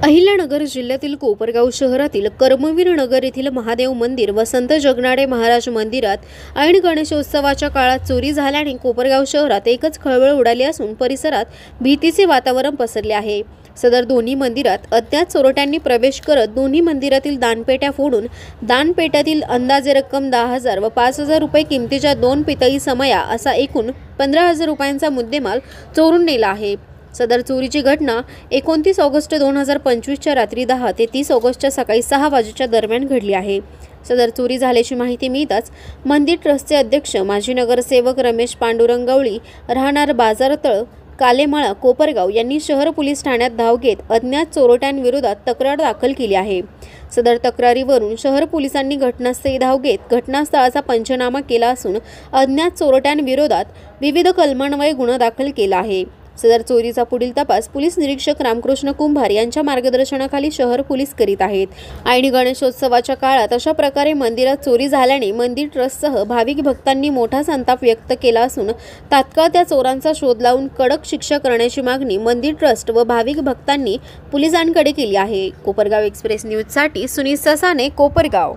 अहिल्यानगर जिल्ह्यातील कोपरगाव शहरातील कर्मवीर नगर येथील महादेव मंदिर व संत जगनाडे महाराज मंदिरात ऐन गणेशोत्सवाच्या काळात चोरी झाल्याने कोपरगाव शहरात एकच खळबळ उडाली असून परिसरात भीतीचे वातावरण पसरले आहे। सदर दोन्ही मंदिरात अज्ञात चोरट्यांनी प्रवेश करत दोन्ही मंदिरातील दानपेट्या फोडून दानपेट्यातील अंदाजे रक्कम 10,000 व 5,000 रुपये किमतीच्या 2 पितळी समया असा एकूण 15,000 रुपयांचा मुद्देमाल चोरून नेला आहे। सदर चोरीची घटना 29 ऑगस्ट 2025च्या रात्री 10 ते 30 ऑगस्टच्या सकाळी 6 वाजेच्या दरम्यान घडली आहे। सदर चोरी झाल्याची माहिती मिळताच मंदिर ट्रस्टचे अध्यक्ष माजी नगरसेवक रमेश पांडुरंग गवळी राहणार बाजारतळ कालेमाळा कोपरगाव यांनी शहर पोलीस ठाण्यात धाव घेत अज्ञात चोरट्यांविरोधात तक्रार दाखल केली आहे। सदर तक्रारीवरून शहर पोलिसांनी घटनास्थळी धाव घेत घटनास्थळाचा पंचनामा केला असून अज्ञात चोरट्यांविरोधात विविध कलमान्वये गुन्हा दाखल केला आहे। सदर चोरीचा पुढील तपास पोलीस निरीक्षक रामकृष्ण कुंभार यांच्या मार्गदर्शनाखाली शहर पोलीस करीत आहेत। ऐन गणेशोत्सवाच्या काळात अशा प्रकारे मंदिरात चोरी झाल्याने मंदिर ट्रस्टसह भाविक भक्तांनी मोठा संताप व्यक्त केला असून तात्काळ त्या चोरांचा शोध लावून कडक शिक्षा करण्याची मागणी मंदिर ट्रस्ट व भाविक भक्तांनी पोलिसांकडे केली आहे। कोपरगाव एक्सप्रेस न्यूजसाठी सुनील ससाने, कोपरगाव।